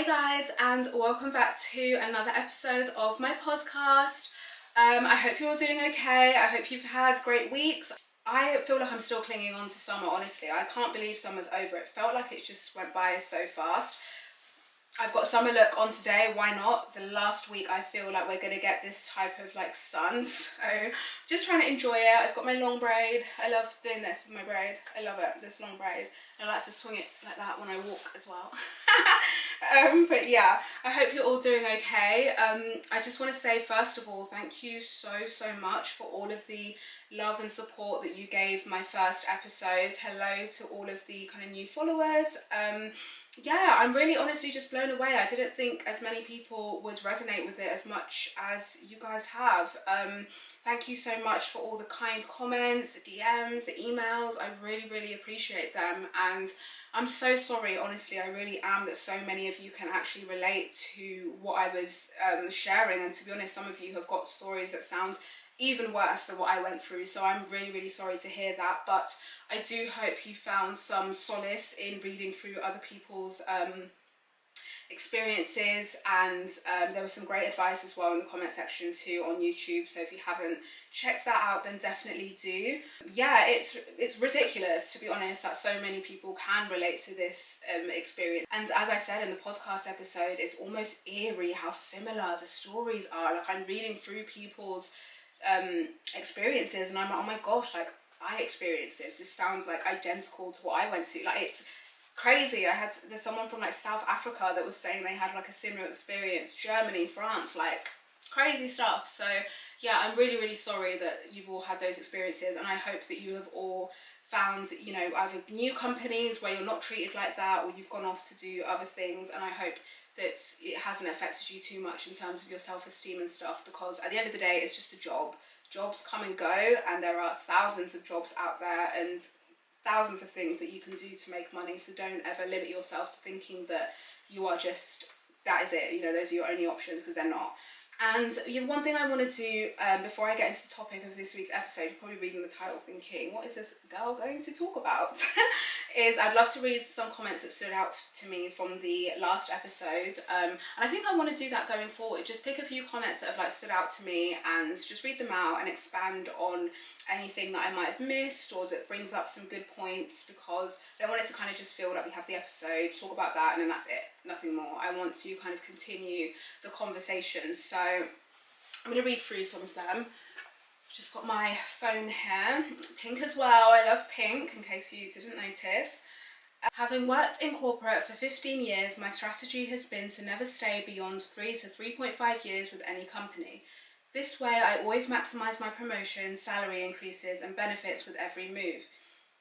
Hey guys, and welcome back to another episode of my podcast. I hope you're all doing okay. I hope you've had great weeks. I feel like I'm still clinging on to summer, honestly. I can't believe summer's over. It felt like it just went by so fast. I've got summer look on today, why not? The last week I feel like we're going to get this type of like sun, so just trying to enjoy it. I've got my long braid. I love doing this with my braid. I love it, this long braid. I like to swing it like that when I walk as well. But yeah, I hope you're all doing okay. I just want to say, first of all, thank you so much for all of the love and support that you gave my first episode. Hello to all of the kind of new followers. Yeah, I'm really honestly just blown away. I didn't think as many people would resonate with it as much as you guys have. Thank you so much for all the kind comments, the DMs, the emails. I really appreciate them, and I'm so sorry, honestly, I really am, that so many of you can actually relate to what I was sharing. And to be honest, some of you have got stories that sound even worse than what I went through, so I'm really sorry to hear that. But I do hope you found some solace in reading through other people's experiences, and there was some great advice as well in the comment section too on YouTube, so if you haven't checked that out, then definitely do. Yeah, it's ridiculous, to be honest, that so many people can relate to this experience. And as I said in the podcast episode, it's almost eerie how similar the stories are. Like, I'm reading through people's experiences and I'm like, oh my gosh, like, I experienced this sounds like identical to what I went to. Like, it's crazy. There's someone from like South Africa that was saying they had like a similar experience, Germany, France, like crazy stuff. So yeah, I'm really sorry that you've all had those experiences, and I hope that you have all found, you know, either new companies where you're not treated like that, or you've gone off to do other things, and I hope that it hasn't affected you too much in terms of your self-esteem and stuff, because at the end of the day, it's just a job. Jobs come and go, and there are thousands of jobs out there and thousands of things that you can do to make money. So don't ever limit yourself to thinking that you are just, that is it, you know, those are your only options, because they're not. And you know, one thing I want to do before I get into the topic of this week's episode, you're probably reading the title thinking, what is this girl going to talk about? Is I'd love to read some comments that stood out to me from the last episode. And I think I want to do that going forward. Just pick a few comments that have like stood out to me and just read them out and expand on anything that I might have missed or that brings up some good points, because I don't want it to kind of just feel like we have the episode, talk about that, and then that's it, nothing more. I want to kind of continue the conversation. So I'm going to read through some of them. Just got my phone here. Pink as well. I love pink, in case you didn't notice. Having worked in corporate for 15 years, my strategy has been to never stay beyond 3 to 3.5 years with any company. This way, I always maximise my promotions, salary increases and benefits with every move.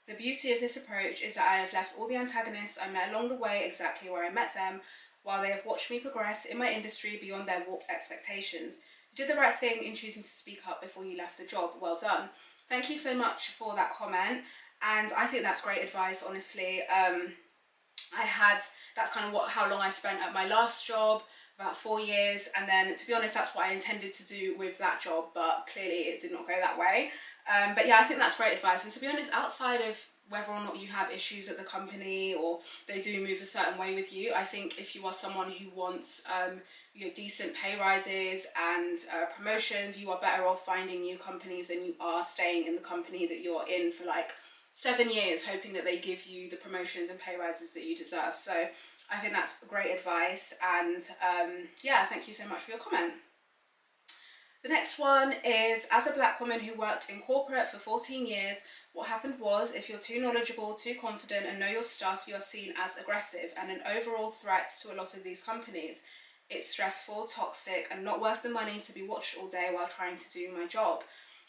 The beauty of this approach is that I have left all the antagonists I met along the way exactly where I met them, while they have watched me progress in my industry beyond their warped expectations. You did the right thing in choosing to speak up before you left the job. Well done. Thank you so much for that comment, and I think that's great advice, honestly. That's kind of how long I spent at my last job, about 4 years, and then to be honest, that's what I intended to do with that job, but clearly it did not go that way. But yeah, I think that's great advice. And to be honest, outside of whether or not you have issues at the company or they do move a certain way with you, I think if you are someone who wants you know, decent pay rises and promotions, you are better off finding new companies than you are staying in the company that you're in for like 7 years, hoping that they give you the promotions and pay rises that you deserve. So I think that's great advice, and yeah, thank you so much for your comment. The next one is, as a black woman who worked in corporate for 14 years, what happened was, if you're too knowledgeable, too confident and know your stuff, you're seen as aggressive and an overall threat to a lot of these companies. It's stressful, toxic and not worth the money to be watched all day while trying to do my job.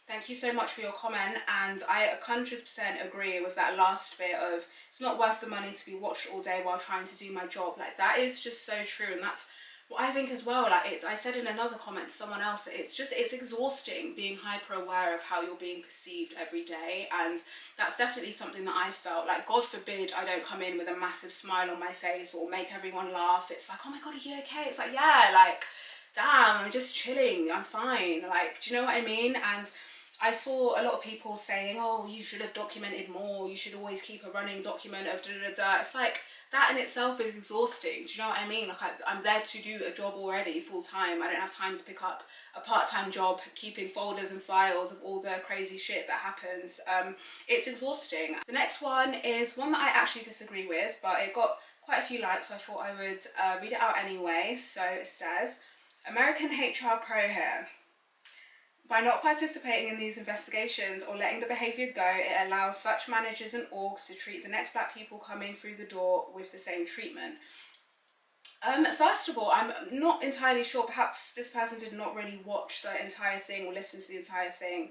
Thank you so much for your comment, and I 100% agree with that last bit of, it's not worth the money to be watched all day while trying to do my job. Like, that is just so true, and that's what I think as well. Like, I said in another comment to someone else that it's exhausting being hyper aware of how you're being perceived every day, and that's definitely something that I felt. Like, God forbid I don't come in with a massive smile on my face or make everyone laugh. It's like, oh my god, are you okay? It's like, yeah, like, damn, I'm just chilling, I'm fine. Like, do you know what I mean? And I saw a lot of people saying, oh, you should have documented more, you should always keep a running document of da da da da. It's like, that in itself is exhausting. Do you know what I mean? Like I'm there to do a job already full time. I don't have time to pick up a part-time job keeping folders and files of all the crazy shit that happens. It's exhausting. The next one is one that I actually disagree with, but it got quite a few likes, so I thought I would read it out anyway. So it says, American HR pro here. By not participating in these investigations or letting the behaviour go, it allows such managers and orgs to treat the next black people coming through the door with the same treatment. First of all, I'm not entirely sure. Perhaps this person did not really watch the entire thing or listen to the entire thing,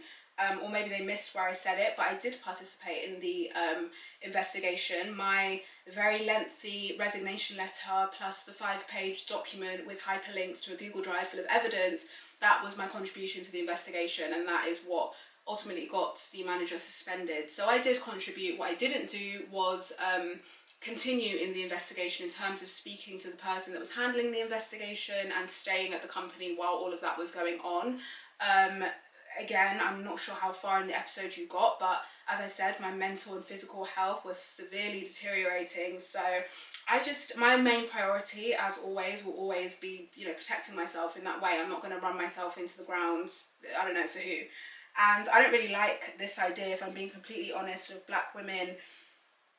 or maybe they missed where I said it, but I did participate in the investigation. My very lengthy resignation letter plus the 5-page document with hyperlinks to a Google Drive full of evidence, that was my contribution to the investigation, and that is what ultimately got the manager suspended. So I did contribute. What I didn't do was continue in the investigation in terms of speaking to the person that was handling the investigation and staying at the company while all of that was going on. Again, I'm not sure how far in the episode you got, but as I said, my mental and physical health was severely deteriorating. So my main priority, as always, will always be, protecting myself in that way. I'm not going to run myself into the ground, I don't know for who. And I don't really like this idea, if I'm being completely honest, of black women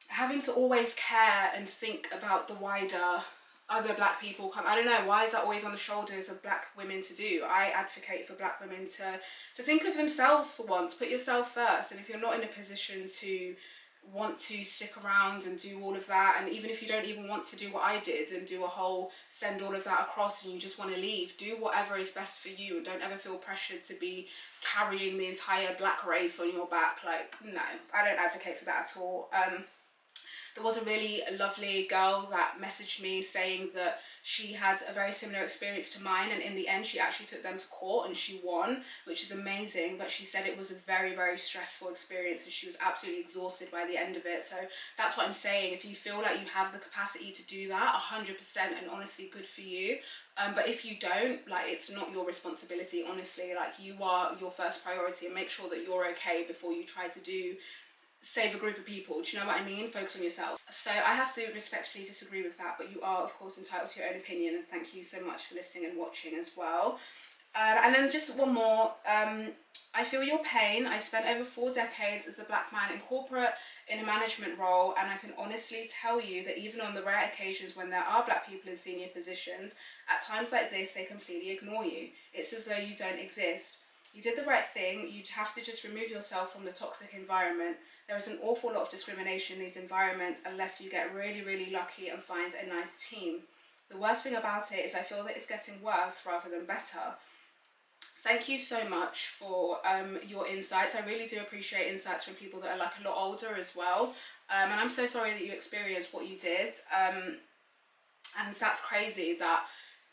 having to always care and think about the wider other black people. I don't know, why is that always on the shoulders of black women to do? I advocate for black women to think of themselves for once, put yourself first. And if you're not in a position to want to stick around and do all of that, and even if you don't even want to do what I did and do a whole send all of that across and you just want to leave, do whatever is best for you, and don't ever feel pressured to be carrying the entire black race on your back. Like, no, I don't advocate for that at all. There was a really lovely girl that messaged me saying that she had a very similar experience to mine, and in the end she actually took them to court and she won, which is amazing. But she said it was a very, very stressful experience and she was absolutely exhausted by the end of it. So that's what I'm saying. If you feel like you have the capacity to do that, 100%, and honestly, good for you. But if you don't, like, it's not your responsibility, honestly. Like, you are your first priority, and make sure that you're okay before you try to save a group of people. Do you know what I mean? Focus on yourself. So I have to respectfully disagree with that, but you are of course entitled to your own opinion, and thank you so much for listening and watching as well. And then just one more, I feel your pain. I spent over 4 decades as a black man in corporate in a management role, and I can honestly tell you that even on the rare occasions when there are black people in senior positions, at times like this they completely ignore you. It's as though you don't exist. You did the right thing. You'd have to just remove yourself from the toxic environment. There is an awful lot of discrimination in these environments unless you get really, really lucky and find a nice team. The worst thing about it is I feel that it's getting worse rather than better. Thank you so much for your insights. I really do appreciate insights from people that are like a lot older as well. And I'm so sorry that you experienced what you did. And that's crazy that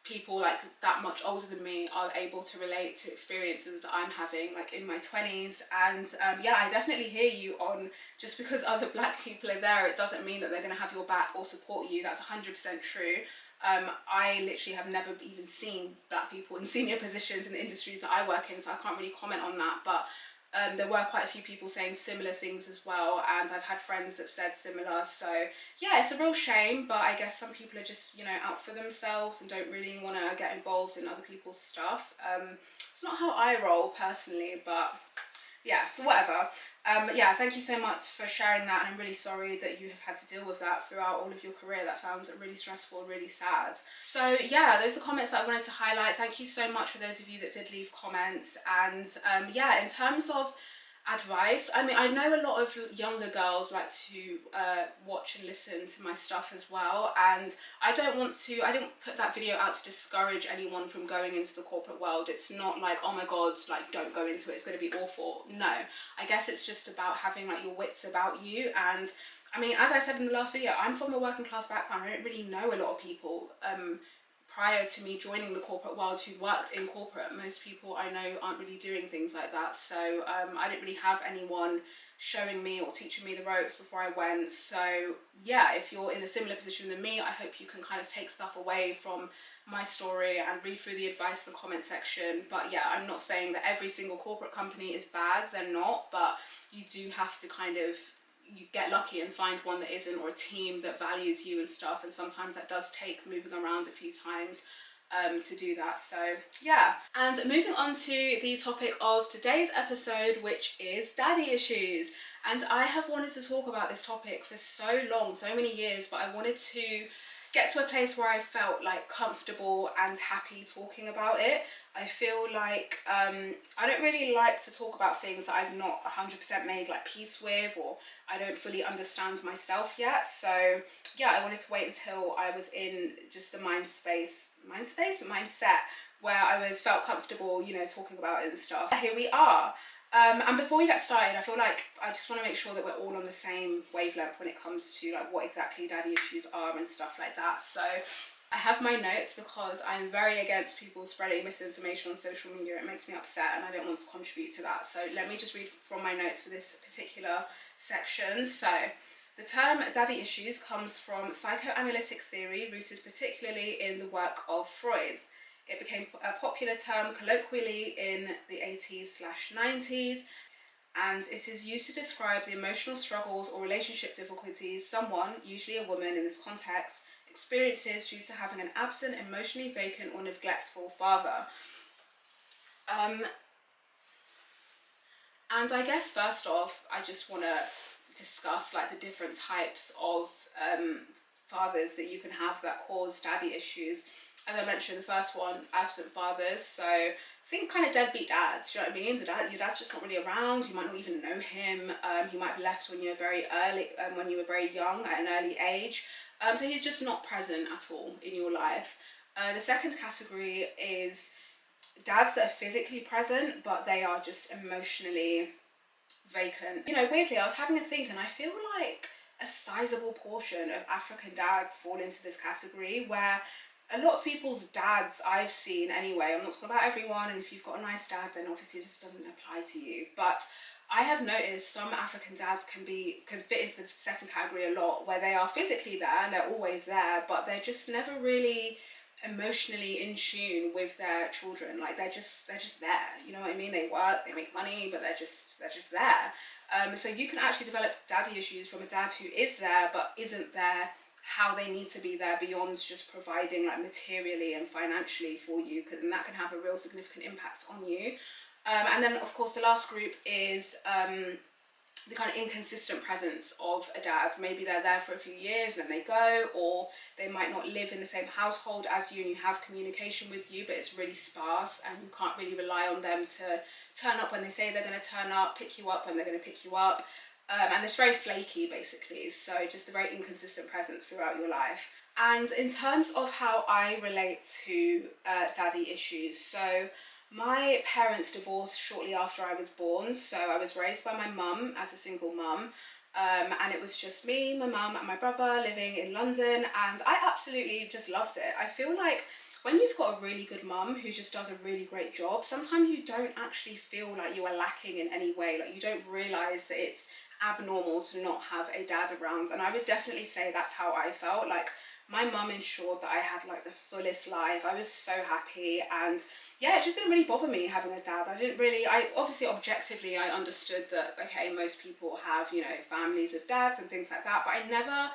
people like that much older than me are able to relate to experiences that I'm having, like in my 20s. And yeah, I definitely hear you on, just because other black people are there, it doesn't mean that they're going to have your back or support you. That's 100% true. I literally have never even seen black people in senior positions in the industries that I work in, so I can't really comment on that. But there were quite a few people saying similar things as well, and I've had friends that said similar. So yeah, it's a real shame, but I guess some people are just, out for themselves and don't really want to get involved in other people's stuff. It's not how I roll personally, but yeah, whatever. Yeah, thank you so much for sharing that, and I'm really sorry that you have had to deal with that throughout all of your career. That sounds really stressful, really sad. So yeah, those are comments that I wanted to highlight. Thank you so much for those of you that did leave comments. And yeah, in terms of advice, I mean, I know a lot of younger girls like to watch and listen to my stuff as well, and I didn't put that video out to discourage anyone from going into the corporate world. It's not like, oh my god, like, don't go into it, it's going to be awful. No, I guess it's just about having like your wits about you. And I mean, as I said in the last video, I'm from a working class background. I don't really know a lot of people prior to me joining the corporate world who worked in corporate. Most people I know aren't really doing things like that. So I didn't really have anyone showing me or teaching me the ropes before I went. So yeah, if you're in a similar position than me, I hope you can kind of take stuff away from my story and read through the advice in the comment section. But yeah, I'm not saying that every single corporate company is bad. They're not, but you do have to kind of you get lucky and find one that isn't, or a team that values you and stuff, and sometimes that does take moving around a few times to do that. So yeah, and moving on to the topic of today's episode, which is daddy issues. And I have wanted to talk about this topic for so long, so many years, but I wanted to get to a place where I felt like comfortable and happy talking about it. I feel like I don't really like to talk about things that I've not 100% made like peace with, or I don't fully understand myself yet. So yeah, I wanted to wait until I was in just the mindset where I felt comfortable, you know, talking about it and stuff. Here we are. And before we get started, I feel like I just want to make sure that we're all on the same wavelength when it comes to like what exactly daddy issues are and stuff like that. So I have my notes because I'm very against people spreading misinformation on social media. It makes me upset and I don't want to contribute to that. So let me just read from my notes for this particular section. So the term daddy issues comes from psychoanalytic theory rooted particularly in the work of Freud. It became a popular term colloquially in the 80s/90s, and it is used to describe the emotional struggles or relationship difficulties someone, usually a woman in this context, experiences due to having an absent, emotionally vacant or neglectful father. And I guess first off, I just want to discuss like the different types of fathers that you can have that cause daddy issues. As I mentioned, the first one, absent fathers. So think kind of deadbeat dads, do you know what I mean? Your dad's just not really around, you might not even know him, he might have left when you were very young, at an early age. So he's just not present at all in your life. The second category is dads that are physically present, but they are just emotionally vacant. You know, weirdly, I was having a think and I feel like a sizable portion of African dads fall into this category, where a lot of people's dads I've seen anyway, I'm not talking about everyone, and if you've got a nice dad then obviously this doesn't apply to you, but I have noticed some African dads can fit into the second category a lot, where they are physically there and they're always there, but they're just never really emotionally in tune with their children. Like they're just there, you know what I mean? They work, they make money, but they're just there. So you can actually develop daddy issues from a dad who is there but isn't there how they need to be there, beyond just providing like materially and financially for you, and that can have a real significant impact on you. And then of course the last group is the kind of inconsistent presence of a dad. Maybe they're there for a few years and then they go, or they might not live in the same household as you and you have communication with you, but it's really sparse and you can't really rely on them to turn up when they say they're going to turn up, pick you up when they're going to pick you up. And it's very flaky basically, so just a very inconsistent presence throughout your life. And in terms of how I relate to daddy issues, so my parents divorced shortly after I was born, so I was raised by my mum as a single mum, and it was just me, my mum and my brother living in London, and I absolutely just loved it. I feel like when you've got a really good mum who just does a really great job, sometimes you don't actually feel like you are lacking in any way, like you don't realise that it's abnormal to not have a dad around. And I would definitely say that's how I felt. Like my mum ensured that I had like the fullest life. I was so happy, and yeah, it just didn't really bother me having a dad. I obviously objectively I understood that okay, most people have, you know, families with dads and things like that, but I never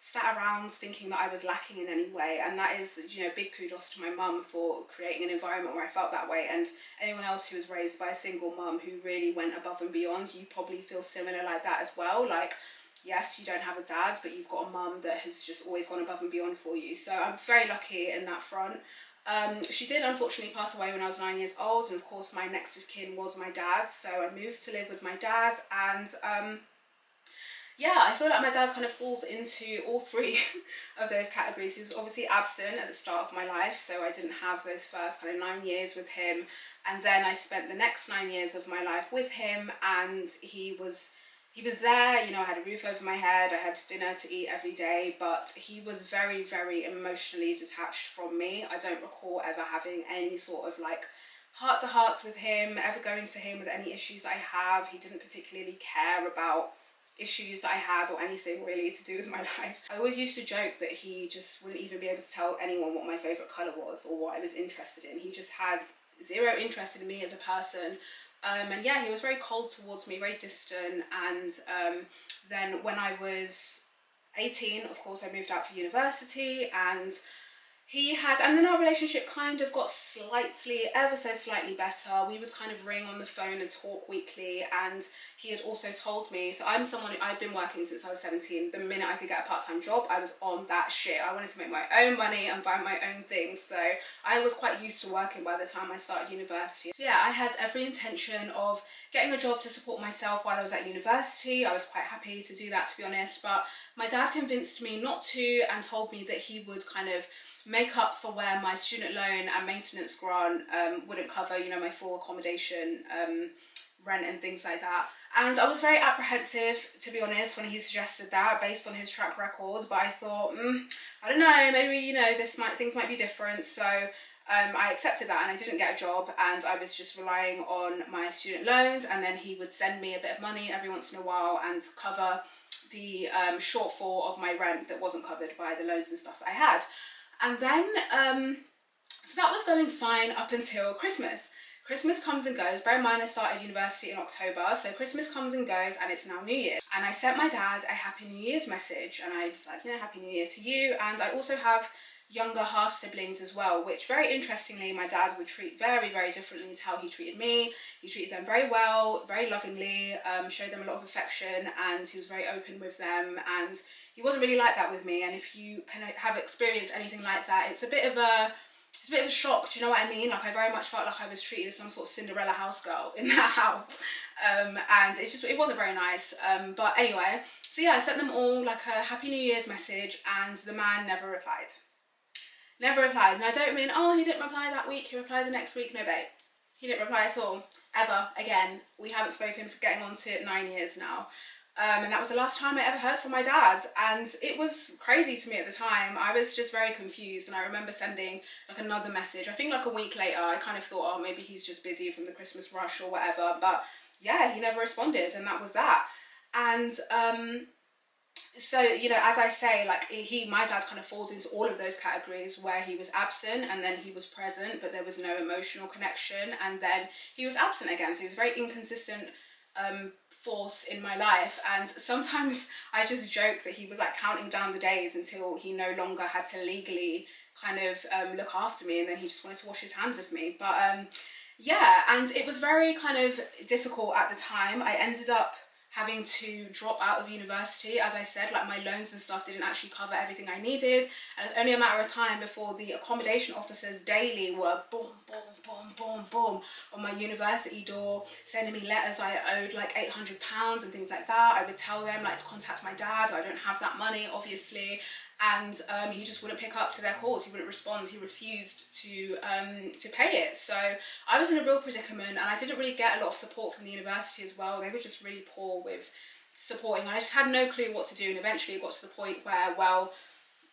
sat around thinking that I was lacking in any way. And that is, you know, big kudos to my mum for creating an environment where I felt that way. And anyone else who was raised by a single mum who really went above and beyond, you probably feel similar like that as well. Like, yes, you don't have a dad, but you've got a mum that has just always gone above and beyond for you. So I'm very lucky in that front. She did unfortunately pass away when I was 9 years old, and of course my next of kin was my dad, so I moved to live with my dad. And yeah, I feel like my dad kind of falls into all three of those categories. He was obviously absent at the start of my life, so I didn't have those first kind of 9 years with him, and then I spent the next 9 years of my life with him, and he was there, you know, I had a roof over my head, I had dinner to eat every day, but he was very, very emotionally detached from me. I don't recall ever having any sort of like heart-to-hearts with him, ever going to him with any issues that I have. He didn't particularly care about issues that I had or anything really to do with my life. I always used to joke that he just wouldn't even be able to tell anyone what my favourite colour was or what I was interested in. He just had zero interest in me as a person, And yeah, he was very cold towards me, very distant. And then when I was 18, of course, I moved out for university, and and then our relationship kind of got slightly, ever so slightly better. We would kind of ring on the phone and talk weekly, and he had also told me, so I'm someone, I've been working since I was 17. The minute I could get a part-time job, I was on that shit. I wanted to make my own money and buy my own things, so I was quite used to working by the time I started university. So yeah, I had every intention of getting a job to support myself while I was at university. I was quite happy to do that, to be honest, but my dad convinced me not to and told me that he would kind of make up for where my student loan and maintenance grant wouldn't cover, you know, my full accommodation, rent and things like that. And I was very apprehensive, to be honest, when he suggested that, based on his track record. But I thought, I don't know, maybe, you know, things might be different. So I accepted that, and I didn't get a job, and I was just relying on my student loans, and then he would send me a bit of money every once in a while and cover the shortfall of my rent that wasn't covered by the loans and stuff that I had. And then, so that was going fine up until Christmas. Christmas comes and goes. Bear in mind, I started university in October, so Christmas comes and goes, and it's now New Year. And I sent my dad a Happy New Year's message, and I was like, you know, Happy New Year to you. And I also have younger half siblings as well, which very interestingly, my dad would treat very, very differently to how he treated me. He treated them very well, very lovingly, showed them a lot of affection, and he was very open with them. And he wasn't really like that with me. And if you kind of have experienced anything like that, it's a bit of a shock. Do you know what I mean? Like, I very much felt like I was treated as some sort of Cinderella house girl in that house, and it wasn't very nice. But anyway, so yeah, I sent them all like a Happy New Year's message, and the man never replied. Never replied. And I don't mean, oh, he didn't reply that week, he replied the next week. No, babe. He didn't reply at all. Ever. Again. We haven't spoken for getting on to 9 years now. And that was the last time I ever heard from my dad. And it was crazy to me at the time. I was just very confused. And I remember sending like another message. I think like a week later, I kind of thought, oh, maybe he's just busy from the Christmas rush or whatever. But yeah, he never responded. And that was that. And so, you know, as I say, like my dad kind of falls into all of those categories where he was absent and then he was present, but there was no emotional connection, and then he was absent again. So he was a very inconsistent force in my life. And sometimes I just joke that he was like counting down the days until he no longer had to legally kind of look after me, and then he just wanted to wash his hands of me. But yeah, and it was very kind of difficult at the time. I ended up having to drop out of university. As I said, like my loans and stuff didn't actually cover everything I needed, and it's only a matter of time before the accommodation officers daily were boom, boom, boom, boom, boom on my university door, sending me letters I owed like £800 and things like that. I would tell them like to contact my dad. I don't have that money, obviously. And he just wouldn't pick up to their calls. He wouldn't respond. He refused to pay it. So I was in a real predicament, and I didn't really get a lot of support from the university as well. They were just really poor with supporting. I just had no clue what to do, and eventually it got to the point where, well,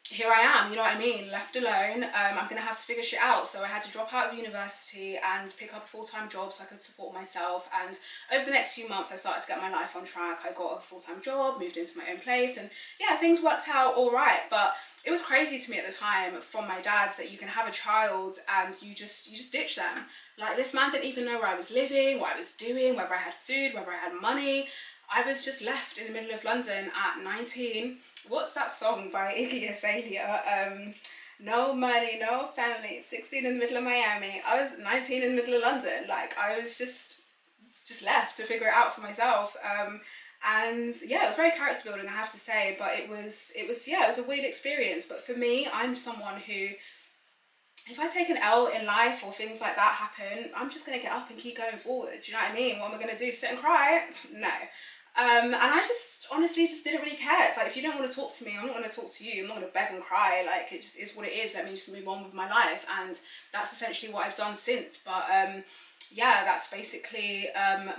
here I am, you know what I mean, left alone. I'm gonna have to figure shit out. So I had to drop out of university and pick up a full-time job so I could support myself. And over the next few months, I started to get my life on track. I got a full-time job, moved into my own place, and yeah, things worked out all right. But it was crazy to me at the time from my dad's that you can have a child and you just ditch them. Like, this man didn't even know where I was living, what I was doing, whether I had food, whether I had money. I was just left in the middle of London at 19. What's that song by Ekaete? No money, no family, 16 in the middle of Miami. I was 19 in the middle of London. Like, I was just left to figure it out for myself. And yeah, it was very character building, I have to say, but it was a weird experience. But for me, I'm someone who, if I take an L in life or things like that happen, I'm just gonna get up and keep going forward. Do you know what I mean? What am I gonna do? Sit and cry? No. And I just honestly just didn't really care. It's like, if you don't want to talk to me, I'm not going to talk to you. I'm not going to beg and cry. Like, it just is what it is. Let me just move on with my life. And that's essentially what I've done since. But yeah, that's basically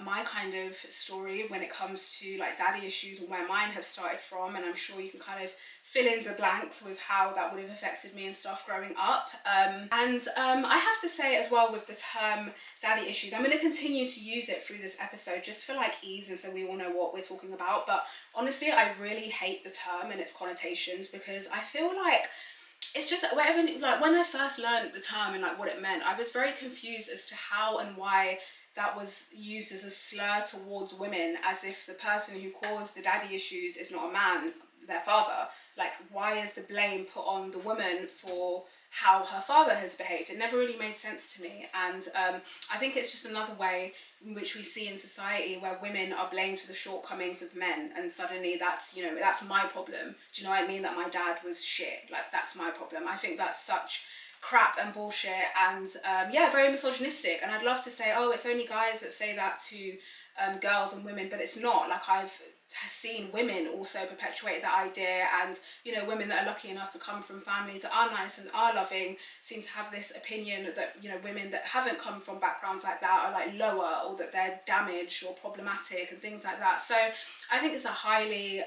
my kind of story when it comes to like daddy issues and where mine have started from. And I'm sure you can kind of fill in the blanks with how that would have affected me and stuff growing up. I have to say as well, with the term daddy issues, I'm going to continue to use it through this episode just for like ease and so we all know what we're talking about. But honestly, I really hate the term and its connotations, because I feel like it's just like when I first learned the term and like what it meant, I was very confused as to how and why that was used as a slur towards women, as if the person who caused the daddy issues is not a man, their father. Like, why is the blame put on the woman for how her father has behaved? It never really made sense to me. And I think it's just another way in which we see in society where women are blamed for the shortcomings of men, and suddenly that's, you know, that's my problem. Do you know what I mean? That my dad was shit. Like, that's my problem. I think that's such crap and bullshit, and yeah, very misogynistic. And I'd love to say, oh, it's only guys that say that to girls and women, but it's not. Like, I've seen women also perpetuate that idea, and, you know, women that are lucky enough to come from families that are nice and are loving seem to have this opinion that, you know, women that haven't come from backgrounds like that are like lower, or that they're damaged or problematic and things like that. So I think it's a highly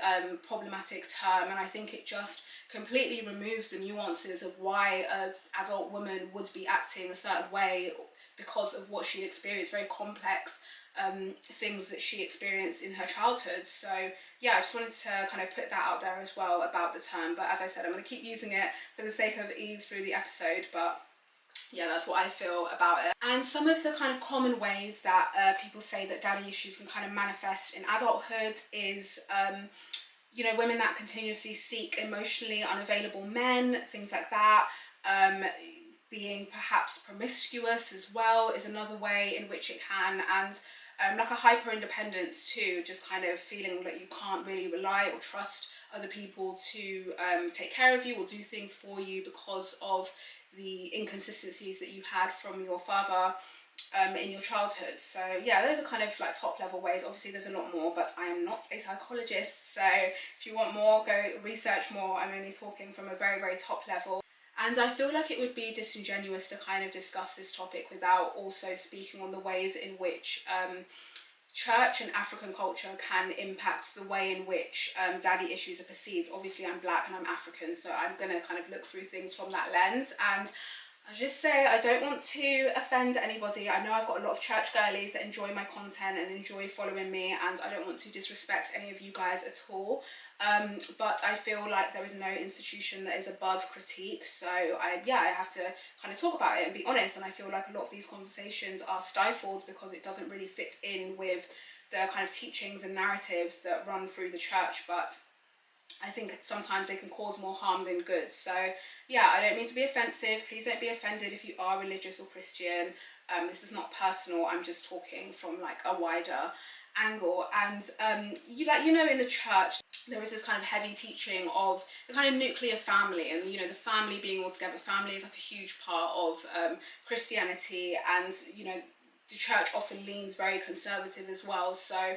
problematic term, and I think it just completely removes the nuances of why an adult woman would be acting a certain way because of what she experienced, very complex things that she experienced in her childhood. So yeah, I just wanted to kind of put that out there as well about the term. But as I said, I'm going to keep using it for the sake of ease through the episode, but yeah, that's what I feel about it. And some of the kind of common ways that people say that daddy issues can kind of manifest in adulthood is you know, women that continuously seek emotionally unavailable men, things like that. Being perhaps promiscuous as well is another way in which it can, and like a hyper independence too, just kind of feeling that you can't really rely or trust other people to take care of you or do things for you because of the inconsistencies that you had from your father in your childhood. So yeah, those are kind of like top level ways. Obviously there's a lot more, but I am not a psychologist, so if you want more, go research more. I'm only talking from a very, very top level. And I feel like it would be disingenuous to kind of discuss this topic without also speaking on the ways in which church and African culture can impact the way in which daddy issues are perceived. Obviously I'm black and I'm African, so I'm gonna kind of look through things from that lens. And I just say I don't want to offend anybody. I know I've got a lot of church girlies that enjoy my content and enjoy following me, and I don't want to disrespect any of you guys at all. But I feel like there is no institution that is above critique. So I have to kind of talk about it and be honest. And I feel like a lot of these conversations are stifled because it doesn't really fit in with the kind of teachings and narratives that run through the church. But I think sometimes they can cause more harm than good. So yeah, I don't mean to be offensive. Please don't be offended if you are religious or Christian. This is not personal. I'm just talking from like a wider angle. And you know, in the church, there is this kind of heavy teaching of the kind of nuclear family, and, you know, the family being all together. Family is like a huge part of Christianity, and, you know, the church often leans very conservative as well. So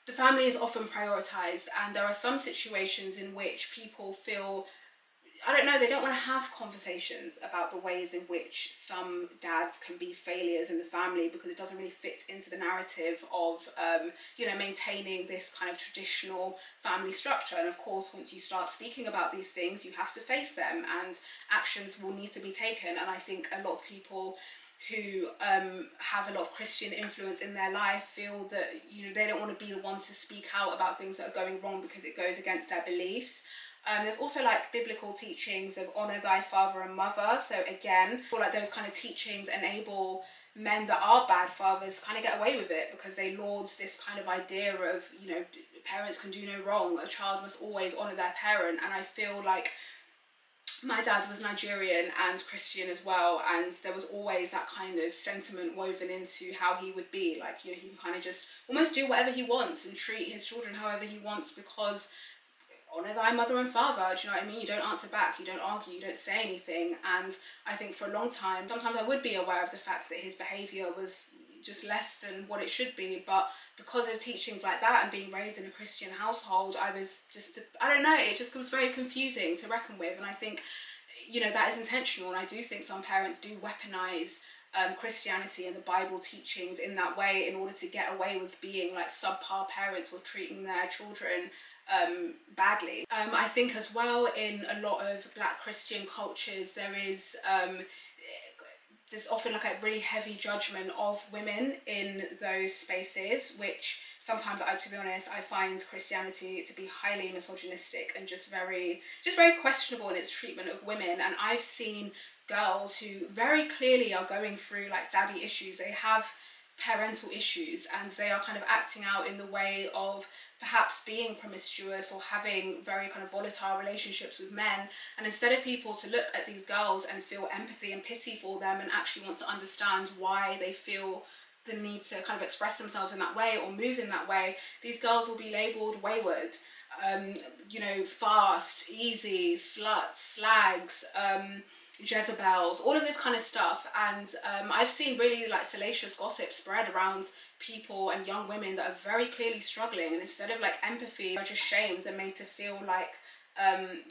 the family is often prioritized, and there are some situations in which people feel, I don't know, they don't want to have conversations about the ways in which some dads can be failures in the family because it doesn't really fit into the narrative of, you know, maintaining this kind of traditional family structure. And of course, once you start speaking about these things, you have to face them, and actions will need to be taken. And I think a lot of people who have a lot of Christian influence in their life feel that, you know, they don't want to be the ones to speak out about things that are going wrong because it goes against their beliefs. There's also like biblical teachings of honor thy father and mother. So again, I feel like those kind of teachings enable men that are bad fathers kind of get away with it because they laud this kind of idea of, you know, parents can do no wrong. A child must always honor their parent. And I feel like my dad was Nigerian and Christian as well, and there was always that kind of sentiment woven into how he would be. Like, you know, he can kind of just almost do whatever he wants and treat his children however he wants because honour thy mother and father. Do you know what I mean? You don't answer back, you don't argue, you don't say anything. And I think for a long time, sometimes I would be aware of the fact that his behaviour was just less than what it should be, but because of teachings like that and being raised in a Christian household, I was just, I don't know, it just was very confusing to reckon with. And I think, you know, that is intentional, and I do think some parents do weaponise Christianity and the Bible teachings in that way in order to get away with being like subpar parents or treating their children badly. I think as well in a lot of Black Christian cultures there is there's often like a really heavy judgment of women in those spaces, which sometimes, to be honest, I find Christianity to be highly misogynistic and just very questionable in its treatment of women. And I've seen girls who very clearly are going through like daddy issues. They have parental issues, and they are kind of acting out in the way of perhaps being promiscuous or having very kind of volatile relationships with men. And instead of people to look at these girls and feel empathy and pity for them and actually want to understand why they feel the need to kind of express themselves in that way or move in that way, these girls will be labelled wayward, you know, fast, easy, sluts, slags, Jezebels, all of this kind of stuff. And I've seen really like salacious gossip spread around people and young women that are very clearly struggling, and instead of like empathy, they're just shamed and made to feel like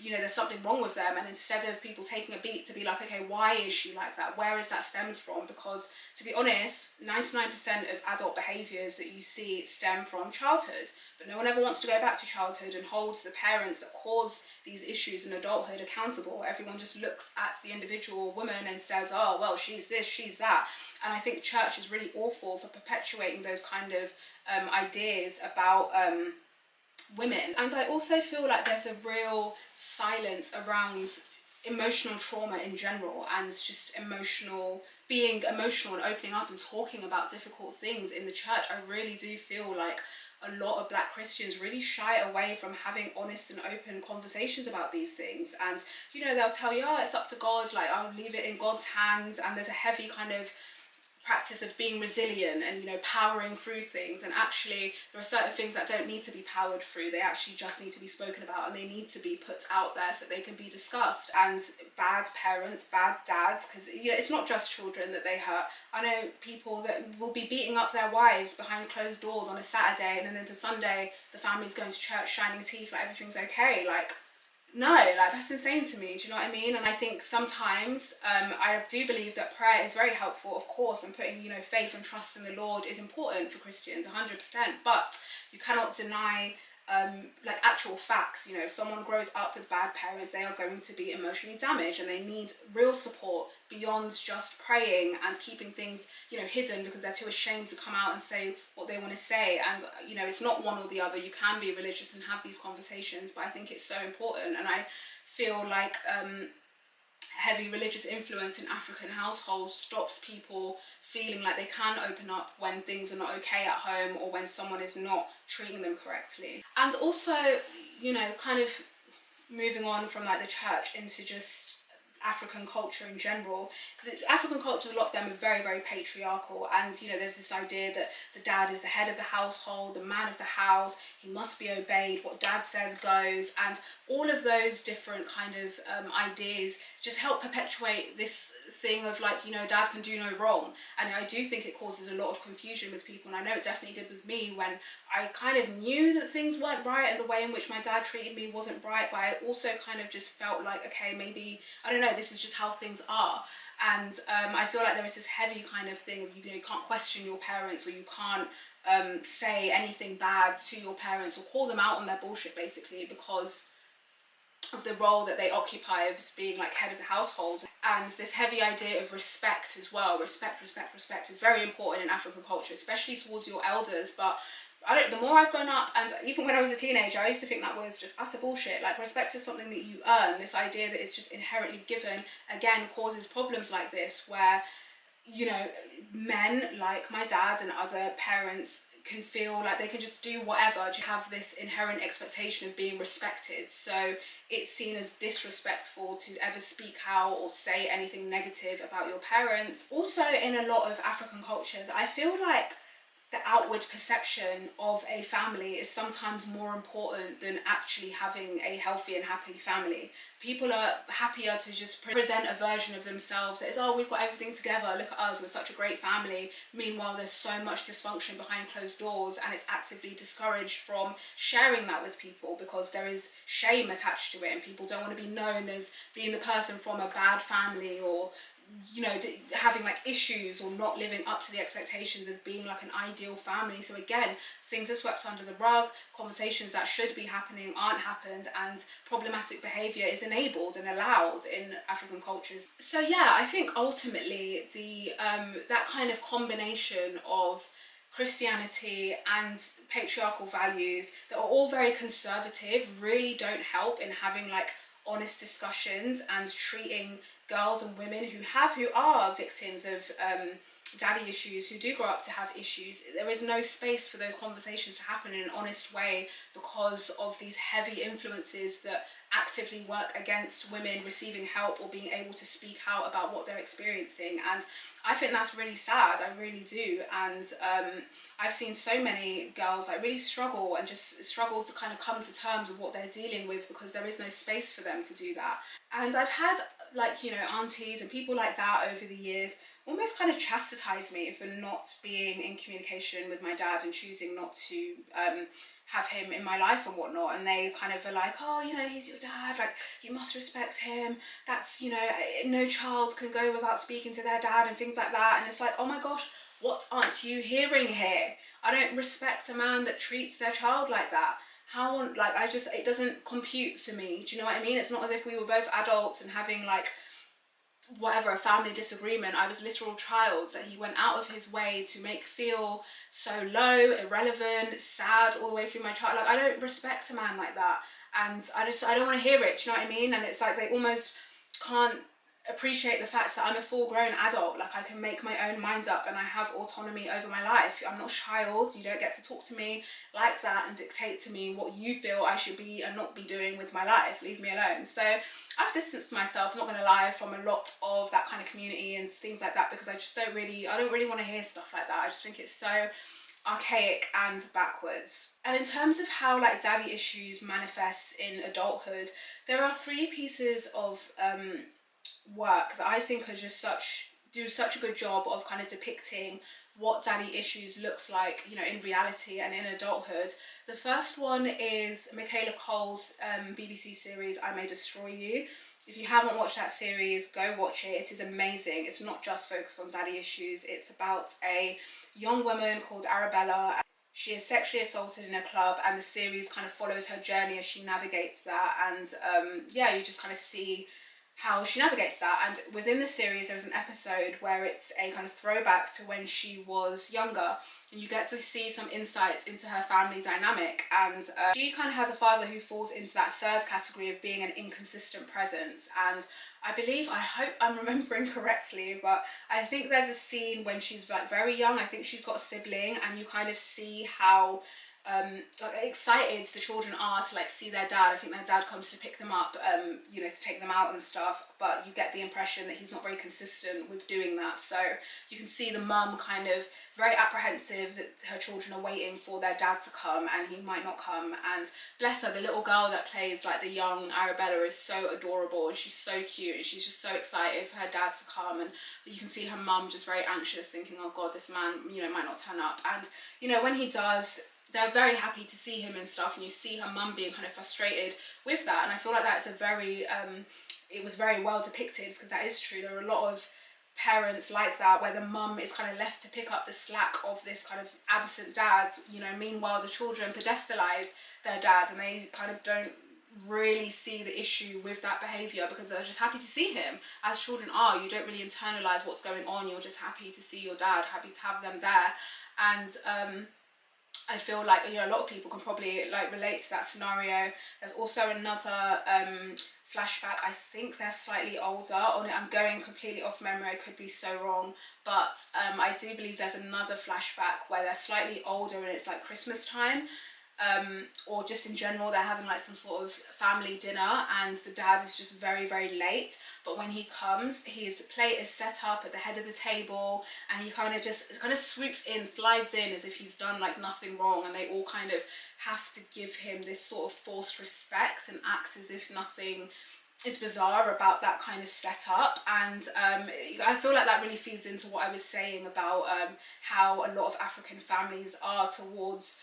you know, there's something wrong with them. And instead of people taking a beat to be like, okay, why is she like that? Where is that stems from? Because to be honest, 99% of adult behaviours that you see stem from childhood, but no one ever wants to go back to childhood and hold the parents that cause these issues in adulthood accountable. Everyone just looks at the individual woman and says, oh, well, she's this, she's that. And I think church is really awful for perpetuating those kind of ideas about women. And I also feel like there's a real silence around emotional trauma in general, and just being emotional and opening up and talking about difficult things in the church. I really do feel like a lot of Black Christians really shy away from having honest and open conversations about these things. And, you know, they'll tell you, oh, it's up to God, like, I'll leave it in God's hands. And there's a heavy kind of practice of being resilient and, you know, powering through things. And actually there are certain things that don't need to be powered through. They actually just need to be spoken about, and they need to be put out there so they can be discussed. And bad parents, bad dads, because, you know, it's not just children that they hurt. I know people that will be beating up their wives behind closed doors on a Saturday, and then the Sunday the family's going to church shining teeth like everything's okay. Like, no, like, that's insane to me. Do you know what I mean? And I think sometimes I do believe that prayer is very helpful, of course, and putting, you know, faith and trust in the Lord is important for Christians, 100%. But you cannot deny like actual facts. You know, if someone grows up with bad parents, they are going to be emotionally damaged, and they need real support beyond just praying and keeping things, you know, hidden because they're too ashamed to come out and say what they want to say. And, you know, it's not one or the other. You can be religious and have these conversations, but I think it's so important. And I feel like heavy religious influence in African households stops people feeling like they can open up when things are not okay at home, or when someone is not treating them correctly. And also, you know, kind of moving on from like the church into just African culture in general, because African culture, a lot of them are very, very patriarchal. And, you know, there's this idea that the dad is the head of the household, the man of the house, he must be obeyed, what dad says goes. And all of those different kind of ideas just help perpetuate this thing of like, you know, dad can do no wrong. And I do think it causes a lot of confusion with people, and I know it definitely did with me when I kind of knew that things weren't right and the way in which my dad treated me wasn't right, but I also kind of just felt like, okay, maybe, I don't know, this is just how things are. And I feel like there is this heavy kind of thing of, you know, you can't question your parents, or you can't say anything bad to your parents or call them out on their bullshit, basically, because of the role that they occupy as being like head of the household. And this heavy idea of respect as well. Respect is very important in African culture, especially towards your elders. But the more I've grown up, and even when I was a teenager, I used to think that was just utter bullshit. Like, respect is something that you earn. This idea that it's just inherently given, again, causes problems like this, where, you know, men like my dad and other parents can feel like they can just do whatever to have this inherent expectation of being respected. So it's seen as disrespectful to ever speak out or say anything negative about your parents. Also, in a lot of African cultures, I feel like the outward perception of a family is sometimes more important than actually having a healthy and happy family. People are happier to just present a version of themselves that is, oh, we've got everything together, look at us, we're such a great family. Meanwhile, there's so much dysfunction behind closed doors, and it's actively discouraged from sharing that with people because there is shame attached to it, and people don't want to be known as being the person from a bad family, or, you know, having like issues or not living up to the expectations of being like an ideal family. So again, things are swept under the rug, conversations that should be happening aren't happened, and problematic behaviour is enabled and allowed in African cultures. So yeah, I think ultimately the that kind of combination of Christianity and patriarchal values that are all very conservative really don't help in having like honest discussions and treating girls and women who are victims of daddy issues who do grow up to have issues, there is no space for those conversations to happen in an honest way because of these heavy influences that actively work against women receiving help or being able to speak out about what they're experiencing. And I think that's really sad, I really do. And I've seen so many girls like really struggle and just struggle to kind of come to terms with what they're dealing with because there is no space for them to do that. And I've had like, you know, aunties and people like that over the years almost kind of chastise me for not being in communication with my dad and choosing not to have him in my life and whatnot. And they kind of are like, oh, you know, he's your dad, like you must respect him, that's, you know, no child can go without speaking to their dad and things like that. And it's like, oh my gosh, what aren't you hearing here? I don't respect a man that treats their child like that. How on, like, it doesn't compute for me. Do you know what I mean? It's not as if we were both adults and having like whatever, a family disagreement. I was literal child that he went out of his way to make feel so low, irrelevant, sad all the way through my child. Like, I don't respect a man like that, and I don't want to hear it. Do you know what I mean? And it's like they almost can't appreciate the fact that I'm a full grown adult. Like, I can make my own mind up and I have autonomy over my life. I'm not a child. You don't get to talk to me like that and dictate to me what you feel I should be and not be doing with my life. Leave me alone. So I've distanced myself, I'm not going to lie, from a lot of that kind of community and things like that, because I don't really want to hear stuff like that. I just think it's so archaic and backwards. And in terms of how like daddy issues manifests in adulthood, there are 3 pieces of work that I think are just do such a good job of kind of depicting what daddy issues looks like, you know, in reality and in adulthood. The first one is Michaela Cole's BBC series I May Destroy You. If you haven't watched that series, go watch it. It is amazing. It's not just focused on daddy issues. It's about a young woman called Arabella. She is sexually assaulted in a club, and the series kind of follows her journey as she navigates that. And yeah, you just kind of see how she navigates that. And within the series, there's an episode where it's a kind of throwback to when she was younger, and you get to see some insights into her family dynamic. And she kind of has a father who falls into that 3rd category of being an inconsistent presence. And I hope I'm remembering correctly, but I think there's a scene when she's like very young. I think she's got a sibling, and you kind of see how like excited the children are to like see their dad. I think their dad comes to pick them up, you know, to take them out and stuff, but you get the impression that he's not very consistent with doing that. So you can see the mum kind of very apprehensive that her children are waiting for their dad to come and he might not come. And bless her, the little girl that plays like the young Arabella is so adorable, and she's so cute, and she's just so excited for her dad to come. And you can see her mum just very anxious, thinking, oh god, this man, you know, might not turn up. And you know, when he does, they're very happy to see him and stuff, and you see her mum being kind of frustrated with that. And I feel like that's a very it was very well depicted, because that is true. There are a lot of parents like that, where the mum is kind of left to pick up the slack of this kind of absent dad, you know. Meanwhile, the children pedestalize their dad, and they kind of don't really see the issue with that behaviour, because they're just happy to see him, as children are. You don't really internalise what's going on. You're just happy to see your dad, happy to have them there. And I feel like, you know, a lot of people can probably like relate to that scenario. There's also another flashback. I think they're slightly older on it. I'm going completely off memory, I could be so wrong, but I do believe there's another flashback where they're slightly older and it's like Christmas time, or just in general they're having like some sort of family dinner, and the dad is just very, very late. But when he comes, his plate is set up at the head of the table, and he kind of swoops in, slides in as if he's done like nothing wrong, and they all kind of have to give him this sort of forced respect and act as if nothing is bizarre about that kind of setup. And I feel like that really feeds into what I was saying about how a lot of African families are towards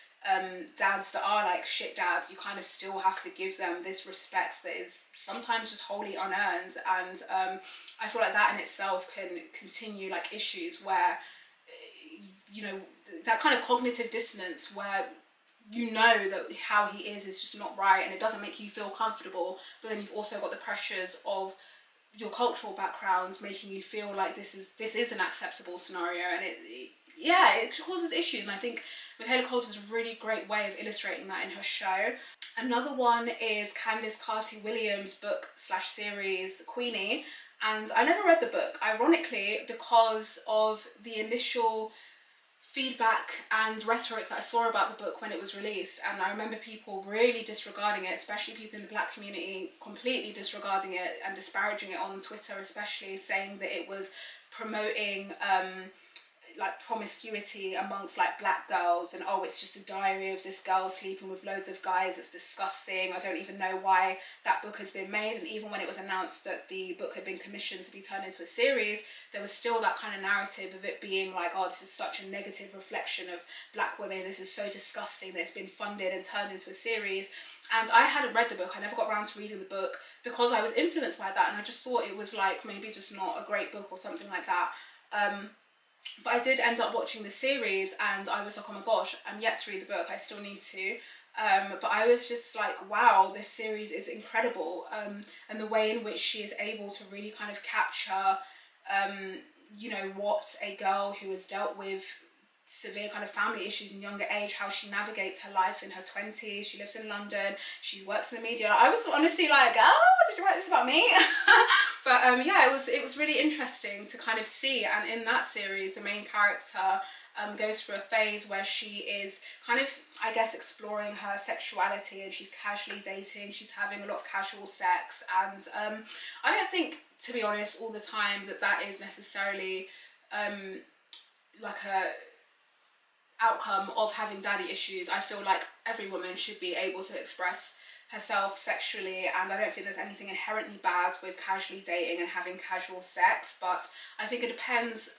dads that are like shit dads. You kind of still have to give them this respect that is sometimes just wholly unearned. And I feel like that in itself can continue like issues where, you know, that kind of cognitive dissonance where you know that how he is just not right, and it doesn't make you feel comfortable, but then you've also got the pressures of your cultural background making you feel like this is an acceptable scenario, and it causes issues. And I think Michaela Coles does a really great way of illustrating that in her show. Another one is Candice Carty Williams' book / series Queenie. And I never read the book, ironically, because of the initial feedback and rhetoric that I saw about the book when it was released. And I remember people really disregarding it, especially people in the Black community, completely disregarding it and disparaging it on Twitter, especially, saying that it was promoting like promiscuity amongst like Black girls, and oh, it's just a diary of this girl sleeping with loads of guys, it's disgusting, I don't even know why that book has been made. And even when it was announced that the book had been commissioned to be turned into a series, there was still that kind of narrative of it being like, oh, this is such a negative reflection of Black women, this is so disgusting that it's been funded and turned into a series. And I hadn't read the book, I never got around to reading the book because I was influenced by that, and I just thought it was like maybe just not a great book or something like that. But I did end up watching the series, and I was like, oh my gosh, I'm yet to read the book, I still need to. But I was just like, wow, this series is incredible. And the way in which she is able to really kind of capture, you know, what a girl who has dealt with severe kind of family issues in younger age, how she navigates her life in her 20s. She lives in London, she works in the media. I was honestly like, oh, did you write this about me? But yeah, it was really interesting to kind of see. And in that series, the main character goes through a phase where she is kind of, I guess, exploring her sexuality, and she's casually dating, she's having a lot of casual sex. And I don't think, to be honest, all the time that is necessarily like a outcome of having daddy issues. I feel like every woman should be able to express herself sexually, and I don't think there's anything inherently bad with casually dating and having casual sex, but I think it depends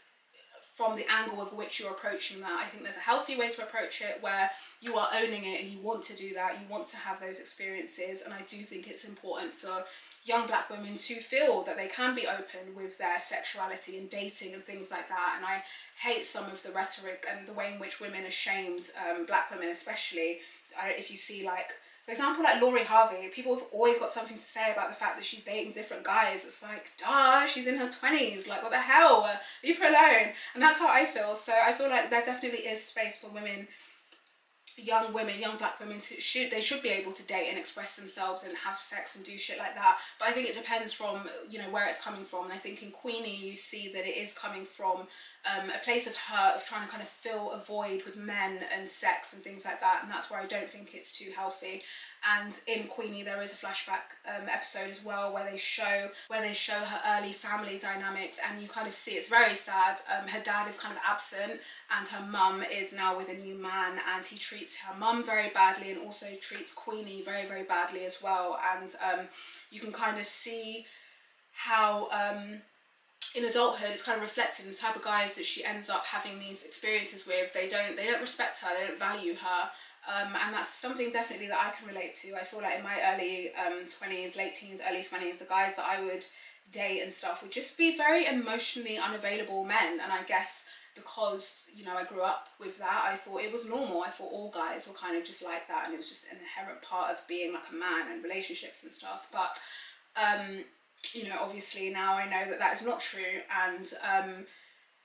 from the angle of which you're approaching that. I think there's a healthy way to approach it where you are owning it and you want to do that, you want to have those experiences, and I do think it's important for young Black women to feel that they can be open with their sexuality and dating and things like that. And I hate some of the rhetoric and the way in which women are shamed, Black women especially. If you see, like, for example, like Laurie Harvey, people have always got something to say about the fact that she's dating different guys. It's like, duh, she's in her 20s, like, what the hell, leave her alone. And that's how I feel. So I feel like there definitely is space for women, young Black women, they should be able to date and express themselves and have sex and do shit like that. But I think it depends from, you know, where it's coming from. And I think in Queenie you see that it is coming from a place of hurt, of trying to kind of fill a void with men and sex and things like that, and that's where I don't think it's too healthy. And in Queenie there is a flashback episode as well where they show her early family dynamics, and you kind of see it's very sad. Her dad is kind of absent and her mum is now with a new man, and he treats her mum very badly and also treats Queenie very, very badly as well. And you can kind of see how in adulthood it's kind of reflected in the type of guys that she ends up having these experiences with. They don't respect her, they don't value her. And that's something definitely that I can relate to. I feel like in my early 20s, late teens, early 20s, the guys that I would date and stuff would just be very emotionally unavailable men. And I guess because, you know, I grew up with that, I thought it was normal. I thought all guys were kind of just like that, and it was just an inherent part of being like a man and relationships and stuff. But you know, obviously now I know that is not true, and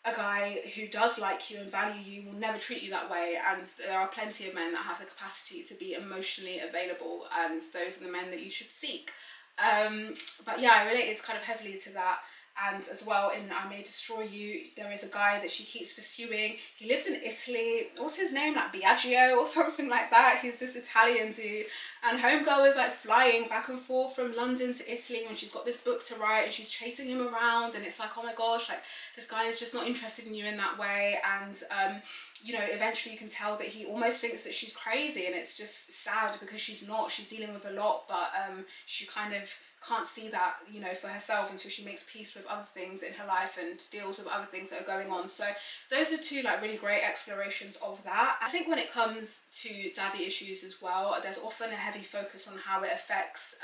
a guy who does like you and value you will never treat you that way. And there are plenty of men that have the capacity to be emotionally available, and those are the men that you should seek. But yeah, I related kind of heavily to that. And as well, in I May Destroy You, there is a guy that she keeps pursuing. He lives in Italy. What's his name? Like Biagio or something like that. He's this Italian dude. And Homegirl is like flying back and forth from London to Italy when she's got this book to write, and she's chasing him around. And it's like, oh my gosh, like this guy is just not interested in you in that way. And you know, eventually you can tell that he almost thinks that she's crazy, and it's just sad because she's not. She's dealing with a lot, but she kind of can't see that, you know, for herself until she makes peace with other things in her life and deals with other things that are going on. So those are two like really great explorations of that. I think when it comes to daddy issues as well, there's often a heavy focus on how it affects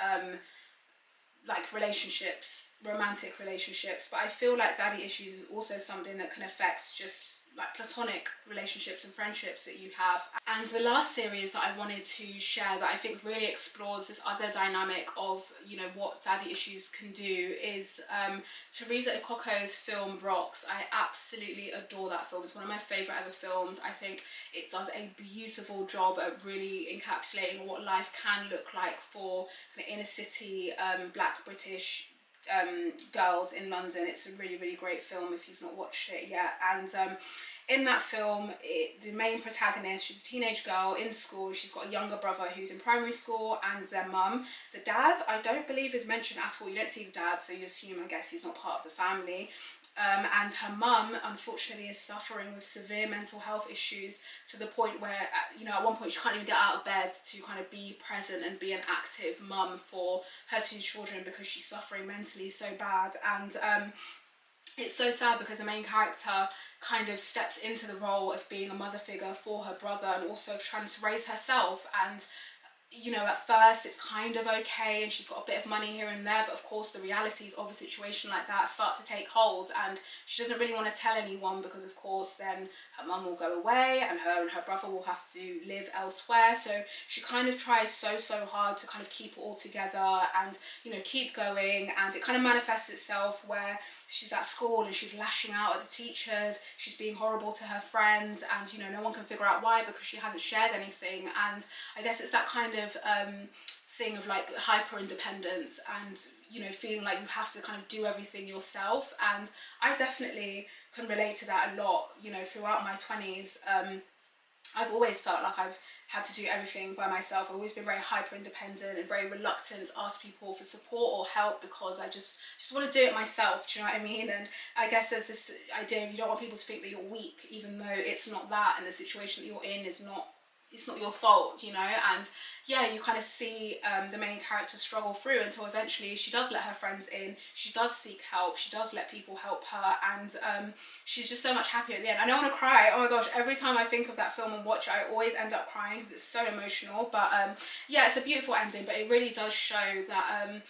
like relationships, romantic relationships, but I feel like daddy issues is also something that can affect just like platonic relationships and friendships that you have. And the last series that I wanted to share that I think really explores this other dynamic of, you know, what daddy issues can do is Teresa Ikoko's film Rocks. I absolutely adore that film. It's one of my favourite ever films. I think it does a beautiful job at really encapsulating what life can look like for the inner city Black British Girls in London. It's a really, really great film if you've not watched it yet. And in that film, the main protagonist, she's a teenage girl in school. She's got a younger brother who's in primary school, and their mum. The dad, I don't believe is mentioned at all. You don't see the dad, so you assume, I guess, he's not part of the family. And her mum, unfortunately, is suffering with severe mental health issues to the point where, at one point she can't even get out of bed to kind of be present and be an active mum for her 2 children because she's suffering mentally so bad. And it's so sad because the main character kind of steps into the role of being a mother figure for her brother and also trying to raise herself. And at first it's kind of okay and she's got a bit of money here and there, but of course the realities of a situation like that start to take hold, and she doesn't really want to tell anyone because of course then her mum will go away and her brother will have to live elsewhere. So she kind of tries so hard to kind of keep it all together and keep going, and it kind of manifests itself where she's at school and she's lashing out at the teachers, she's being horrible to her friends, and no one can figure out why because she hasn't shared anything. And I guess it's that kind of thing of like hyper independence and feeling like you have to kind of do everything yourself. And I definitely can relate to that a lot. Throughout my 20s, I've always felt like I've had to do everything by myself. I've always been very hyper independent and very reluctant to ask people for support or help because I just want to do it myself. Do you know what I mean? And I guess there's this idea of you don't want people to think that you're weak, even though it's not that, and the situation that you're in is not, it's not your fault, and yeah, you kind of see the main character struggle through until eventually she does let her friends in, she does seek help, she does let people help her, and she's just so much happier at the end. I don't want to cry, oh my gosh, every time I think of that film and watch it I always end up crying because it's so emotional, but yeah, it's a beautiful ending, but it really does show that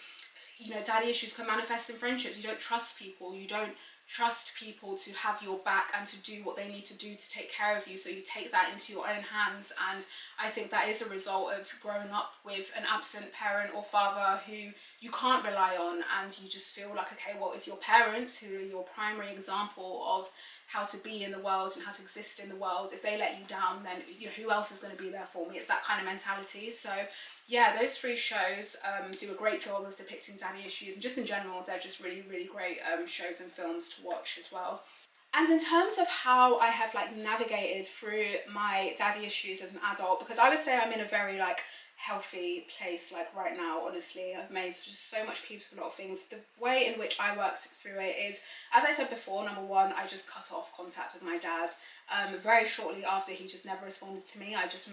daddy issues can manifest in friendships. You don't trust people, you don't trust people to have your back and to do what they need to do to take care of you, so you take that into your own hands. And I think that is a result of growing up with an absent parent or father who you can't rely on, and you just feel like, okay, well, if your parents, who are your primary example of how to be in the world and how to exist in the world, if they let you down, then who else is going to be there for me? It's that kind of mentality. So yeah, those 3 shows do a great job of depicting daddy issues, and just in general they're just really, really great shows and films to watch as well. And in terms of how I have navigated through my daddy issues as an adult, because I would say I'm in a very healthy place right now, honestly. I've made just so much peace with a lot of things. The way in which I worked through it is, as I said before, number one, I just cut off contact with my dad. Very shortly after he just never responded to me, I just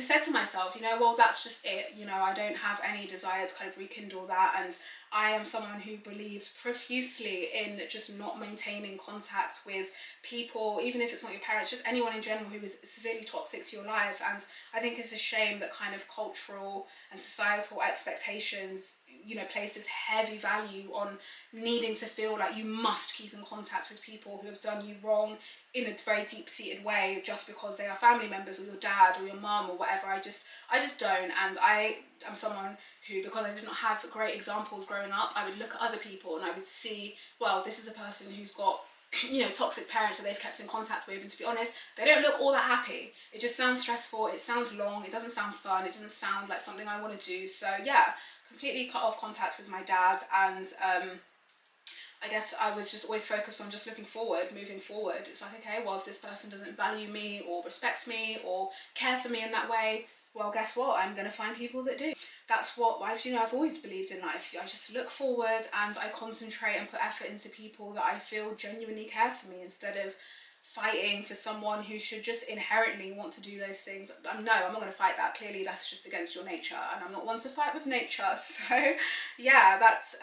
said to myself, well, that's just it. I don't have any desire to kind of rekindle that. And I am someone who believes profusely in just not maintaining contact with people, even if it's not your parents, just anyone in general who is severely toxic to your life. And I think it's a shame that kind of cultural and societal expectations, place this heavy value on needing to feel like you must keep in contact with people who have done you wrong in a very deep-seated way just because they are family members or your dad or your mum or whatever. I just don't. And I am someone who, because I did not have great examples growing up, I would look at other people and I would see, well, this is a person who's got toxic parents that they've kept in contact with, and to be honest, they don't look all that happy. It just sounds stressful, it sounds long, it doesn't sound fun, it doesn't sound like something I want to do. So yeah, completely cut off contact with my dad, and I guess I was just always focused on just looking forward, moving forward. It's like, okay, well, if this person doesn't value me or respect me or care for me in that way, well, guess what? I'm going to find people that do. That's what I've always believed in life. I just look forward and I concentrate and put effort into people that I feel genuinely care for me, instead of fighting for someone who should just inherently want to do those things. No, I'm not going to fight that. Clearly, that's just against your nature, and I'm not one to fight with nature. So yeah, that's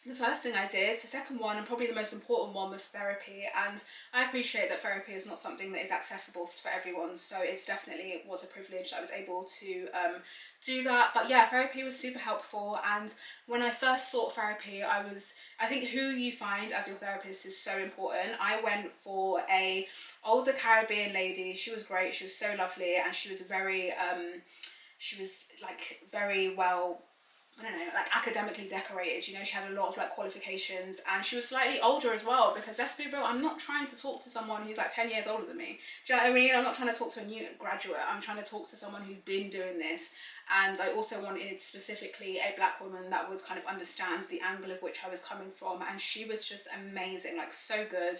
the first thing I did. The second one, and probably the most important one, was therapy. And I appreciate that therapy is not something that is accessible for everyone, so it was a privilege that I was able to do that. But yeah, therapy was super helpful. And when I first sought therapy, I think who you find as your therapist is so important. I went for a older Caribbean lady. She was great, she was so lovely, and she was very well I don't know, like academically decorated, you know, she had a lot of like qualifications, and she was slightly older as well, because let's be real, I'm not trying to talk to someone who's like 10 years older than me. Do you know what I mean? I'm not trying to talk to a new graduate, I'm trying to talk to someone who's been doing this. And I also wanted specifically a black woman that would kind of understand the angle of which I was coming from, and she was just amazing, like so good.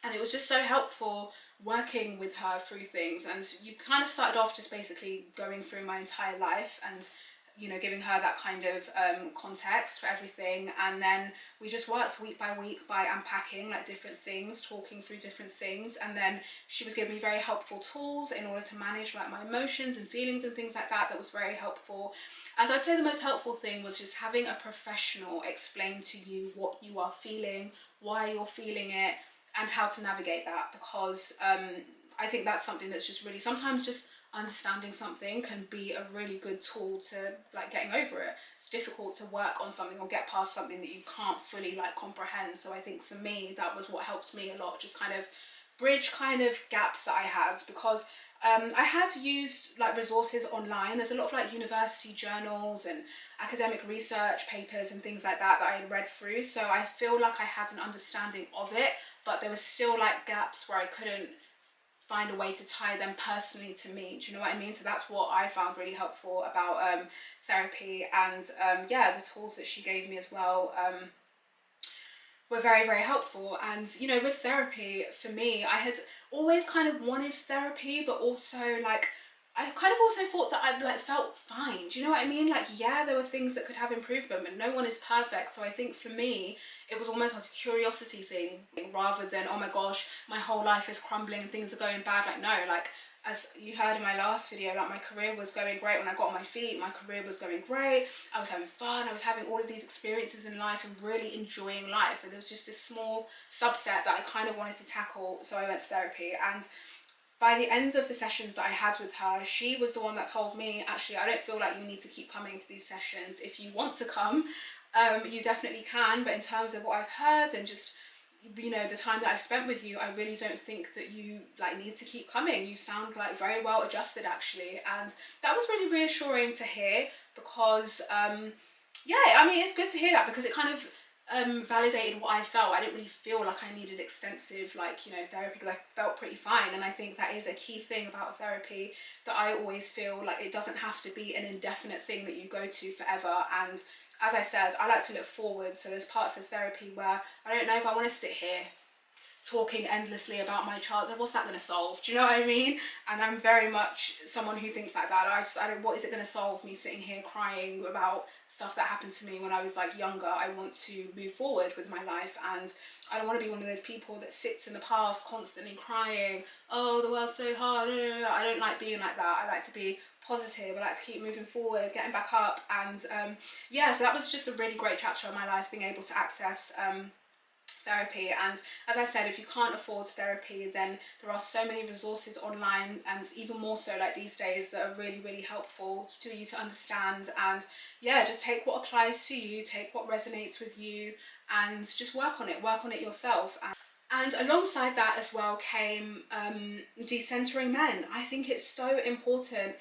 And it was just so helpful working with her through things. And you kind of started off just basically going through my entire life and, you know, giving her that kind of context for everything. And then we just worked week by week by unpacking like different things, talking through different things. And then she was giving me very helpful tools in order to manage like my emotions and feelings and things like that. That was very helpful. And I'd say the most helpful thing was just having a professional explain to you what you are feeling, why you're feeling it, and how to navigate that. Because I think that's something that's just really, sometimes just understanding something can be a really good tool to like getting over it. It's difficult to work on something or get past something that you can't fully like comprehend. So I think for me, that was what helped me a lot, just kind of bridge kind of gaps that I had, because I had used like resources online. There's a lot of like university journals and academic research papers and things like that that I had read through. So I feel like I had an understanding of it, but there was still like gaps where I couldn't find a way to tie them personally to me. Do you know what I mean? So that's what I found really helpful about therapy. And yeah, the tools that she gave me as well were very, very helpful. And, you know, with therapy, for me, I had always kind of wanted therapy, but also like, I kind of also thought that I like felt fine. Do you know what I mean? Like, yeah, there were things that could have improvement, but no one is perfect. So I think for me, it was almost like a curiosity thing rather than, oh my gosh, my whole life is crumbling and things are going bad. Like, no, like, as you heard in my last video, like my career was going great when I got on my feet. My career was going great. I was having fun. I was having all of these experiences in life and really enjoying life. And there was just this small subset that I kind of wanted to tackle. So I went to therapy. And by the end of the sessions that I had with her, she was the one that told me, actually, I don't feel like you need to keep coming to these sessions. If you want to come, you definitely can. But in terms of what I've heard and just, you know, the time that I've spent with you, I really don't think that you like need to keep coming. You sound like very well adjusted, actually. And that was really reassuring to hear, because yeah, I mean, it's good to hear that, because it kind of validated what I felt. I didn't really feel like I needed extensive, like, you know, therapy, because I felt pretty fine. And I think that is a key thing about therapy, that I always feel like it doesn't have to be an indefinite thing that you go to forever. And as I said, I like to look forward. So there's parts of therapy where I don't know if I want to sit here talking endlessly about my childhood. What's that going to solve? Do you know what I mean? And I'm very much someone who thinks like that. I don't, what is it going to solve, me sitting here crying about stuff that happened to me when I was like younger? I want to move forward with my life, and I don't want to be one of those people that sits in the past constantly crying, oh, the world's so hard. I don't like being like that. I like to be positive. I like to keep moving forward, getting back up. And yeah, so that was just a really great chapter of my life, being able to access therapy. And as I said, if you can't afford therapy, then there are so many resources online, and even more so like these days, that are really, really helpful to you to understand. And yeah, just take what applies to you, take what resonates with you, and just work on it yourself. And alongside that as well came decentering men. I think it's so important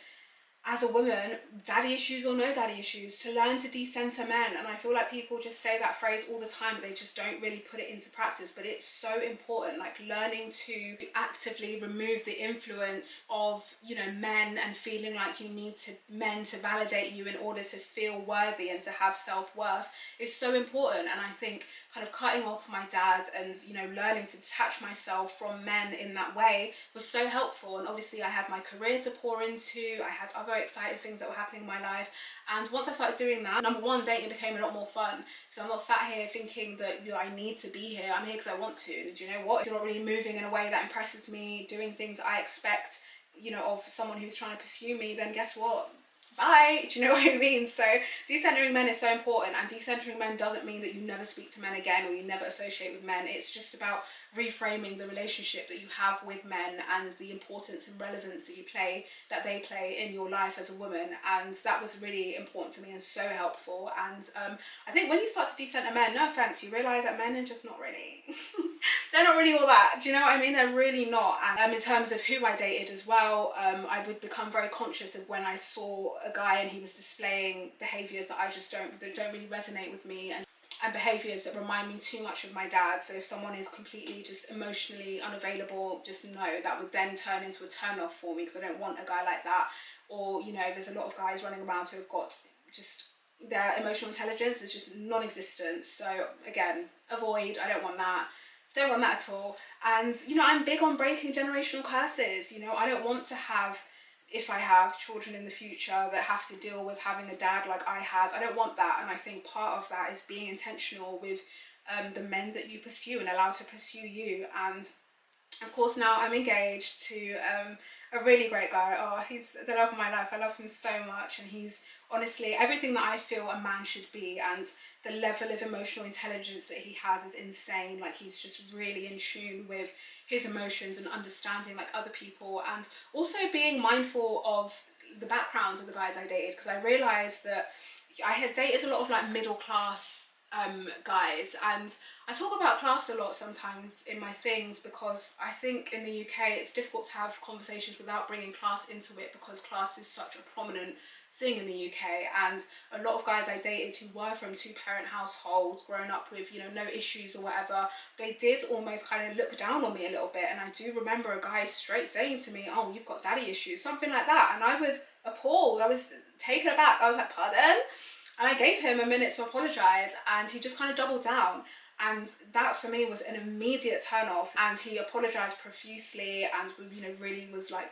as a woman, daddy issues or no daddy issues, to learn to decenter men. And I feel like people just say that phrase all the time, but they just don't really put it into practice. But it's so important, like learning to actively remove the influence of, you know, men, and feeling like you need men to validate you in order to feel worthy and to have self-worth is so important. And I think kind of cutting off my dad and, you know, learning to detach myself from men in that way was so helpful. And obviously I had my career to pour into, I had other exciting things that were happening in my life. And once I started doing that, number one, dating became a lot more fun, because I'm not sat here thinking that, you know, I need to be here. I'm here because I want to. And do you know what? If you're not really moving in a way that impresses me, doing things that I expect, you know, of someone who's trying to pursue me, then guess what? Bye. Do you know what I mean? So decentering men is so important, and decentering men doesn't mean that you never speak to men again or you never associate with men. It's just about reframing the relationship that you have with men and the importance and relevance that they play in your life as a woman. And that was really important for me and so helpful. And I think when you start to decenter men, no offense, you realize that men are just not really they're not really all that. Do you know what I mean? They're really not. And in terms of who I dated as well, I would become very conscious of when I saw a guy and he was displaying behaviours that that don't really resonate with me, and behaviours that remind me too much of my dad. So if someone is completely just emotionally unavailable, just know that would then turn into a turn off for me, because I don't want a guy like that. Or, you know, there's a lot of guys running around who have got just, their emotional intelligence is just non-existent. So again, avoid. I don't want that. Don't want that at all. And, you know, I'm big on breaking generational curses. You know, I don't want to have, if I have children in the future that have to deal with having a dad like I had. I don't want that. And I think part of that is being intentional with the men that you pursue and allow to pursue you. And of course, now I'm engaged to a really great guy. Oh, he's the love of my life. I love him so much, and he's honestly everything that I feel a man should be. And the level of emotional intelligence that he has is insane. Like, he's just really in tune with his emotions and understanding like other people, and also being mindful of the backgrounds of the guys I dated, because I realized that I had dated a lot of like middle class guys, and I talk about class a lot sometimes in my things, because I think in the UK it's difficult to have conversations without bringing class into it, because class is such a prominent thing in the UK. And a lot of guys I dated who were from two-parent households, grown up with, you know, no issues or whatever, they did almost kind of look down on me a little bit. And I do remember a guy straight saying to me, "Oh, you've got daddy issues," something like that. And I was appalled. I was taken aback. I was like, "Pardon?" And I gave him a minute to apologise, and he just kind of doubled down. And that for me was an immediate turn off. And he apologised profusely, and, you know, really was like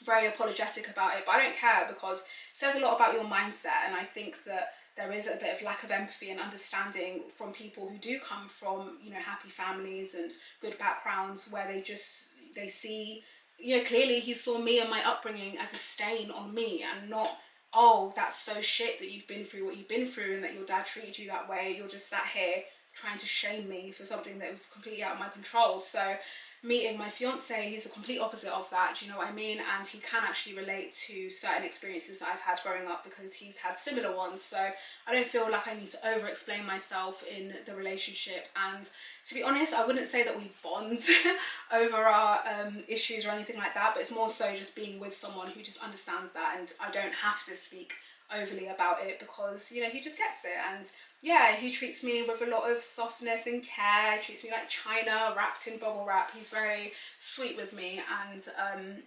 very apologetic about it. But I don't care, because it says a lot about your mindset. And I think that there is a bit of lack of empathy and understanding from people who do come from, you know, happy families and good backgrounds, where they see, you know, clearly he saw me and my upbringing as a stain on me, and not, "Oh, that's so shit that you've been through what you've been through and that your dad treated you that way. You're just sat here trying to shame me for something that was completely out of my control." So meeting my fiance, he's the complete opposite of that, do you know what I mean? And he can actually relate to certain experiences that I've had growing up, because he's had similar ones. So I don't feel like I need to over explain myself in the relationship. And to be honest, I wouldn't say that we bond over our issues or anything like that, but it's more so just being with someone who just understands that, and I don't have to speak overly about it, because, you know, he just gets it. And yeah, he treats me with a lot of softness and care. He treats me like china wrapped in bubble wrap. He's very sweet with me. And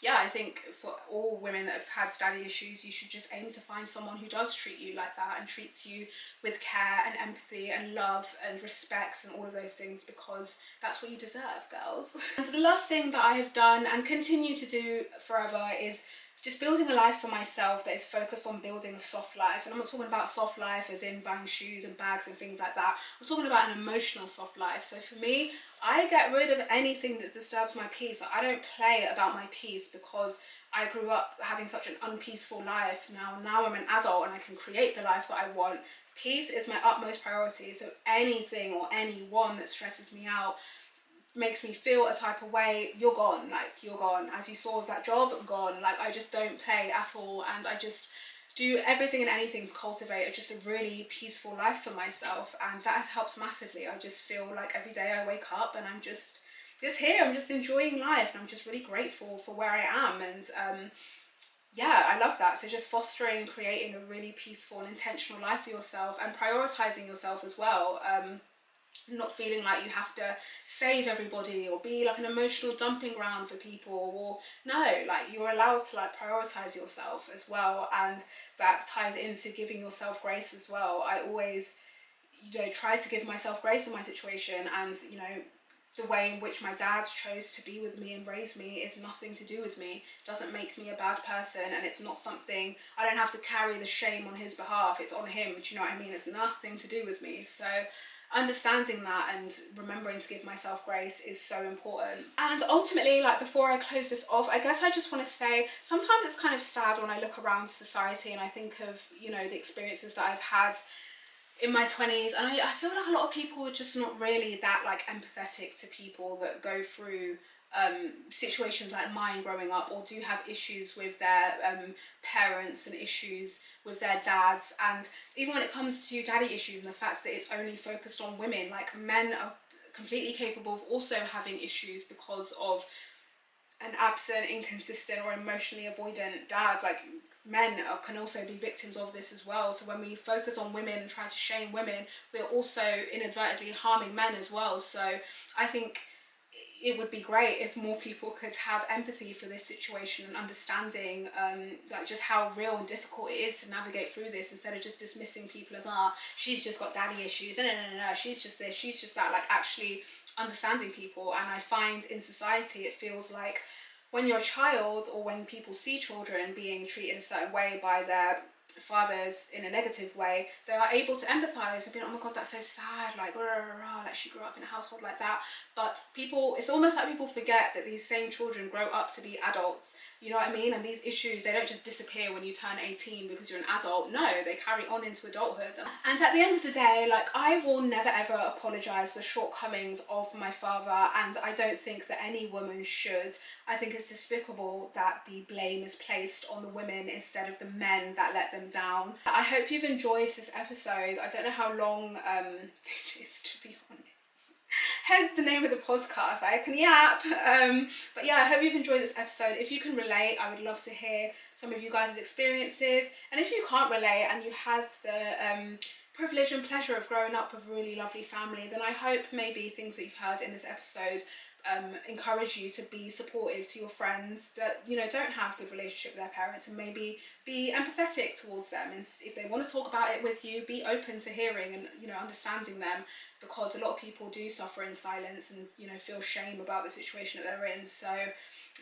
yeah, I think for all women that have had daddy issues, you should just aim to find someone who does treat you like that, and treats you with care and empathy and love and respect and all of those things, because that's what you deserve, girls. And so the last thing that I have done and continue to do forever is just building a life for myself that is focused on building a soft life. And I'm not talking about soft life as in buying shoes and bags and things like that. I'm talking about an emotional soft life. So for me, I get rid of anything that disturbs my peace. I don't play about my peace, because I grew up having such an unpeaceful life. Now I'm an adult and I can create the life that I want. Peace is my utmost priority. So anything or anyone that stresses me out, makes me feel a type of way, you're gone. Like, you're gone. As you saw with that job, gone. Like, I just don't play at all, and I just do everything and anything to cultivate just a really peaceful life for myself, and that has helped massively. I just feel like every day I wake up and I'm just here, I'm just enjoying life, and I'm just really grateful for where I am. And yeah, I love that. So just fostering and creating a really peaceful and intentional life for yourself, and prioritizing yourself as well. Not feeling like you have to save everybody or be like an emotional dumping ground for people, or no, like, you're allowed to like prioritize yourself as well. And that ties into giving yourself grace as well. I always, you know, try to give myself grace in my situation, and, you know, the way in which my dad chose to be with me and raise me is nothing to do with me. It doesn't make me a bad person, and it's not something, I don't have to carry the shame on his behalf. It's on him, do you know what I mean? It's nothing to do with me. So understanding that and remembering to give myself grace is so important. And ultimately, like, before I close this off, I guess I just want to say, sometimes it's kind of sad when I look around society and I think of, you know, the experiences that I've had in my 20s, and I feel like a lot of people are just not really that like empathetic to people that go through situations like mine growing up, or do have issues with their parents and issues with their dads. And even when it comes to daddy issues and the fact that it's only focused on women, like, men are completely capable of also having issues because of an absent, inconsistent, or emotionally avoidant dad. Like, men can also be victims of this as well. So when we focus on women and try to shame women, we're also inadvertently harming men as well. So I think it would be great if more people could have empathy for this situation and understanding like just how real and difficult it is to navigate through this, instead of just dismissing people as, she's just got daddy issues, no, she's just this, she's just that. Like, actually understanding people. And I find in society it feels like when you're a child, or when people see children being treated a certain way by their fathers in a negative way, they are able to empathize and be like, oh my god, that's so sad, like, rah, rah, rah, like she grew up in a household like that. But people, it's almost like people forget that these same children grow up to be adults, you know what I mean? And these issues, they don't just disappear when you turn 18 because you're an adult. No, they carry on into adulthood. And at the end of the day, like, I will never ever apologize for the shortcomings of my father, and I don't think that any woman should. I think it's despicable that the blame is placed on the women instead of the men that let them down. I hope you've enjoyed this episode. I don't know how long this is, to be honest. Hence the name of the podcast, I can yap. But yeah, I hope you've enjoyed this episode. If you can relate, I would love to hear some of you guys' experiences. And if you can't relate and you had the privilege and pleasure of growing up with a really lovely family, then I hope maybe things that you've heard in this episode encourage you to be supportive to your friends that, you know, don't have good relationship with their parents, and maybe be empathetic towards them. And if they want to talk about it with you, be open to hearing and, you know, understanding them, because a lot of people do suffer in silence and, you know, feel shame about the situation that they're in. So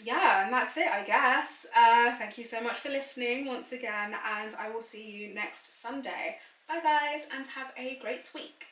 yeah, and that's it, I guess. Thank you so much for listening once again, and I will see you next Sunday. Bye guys, and have a great week.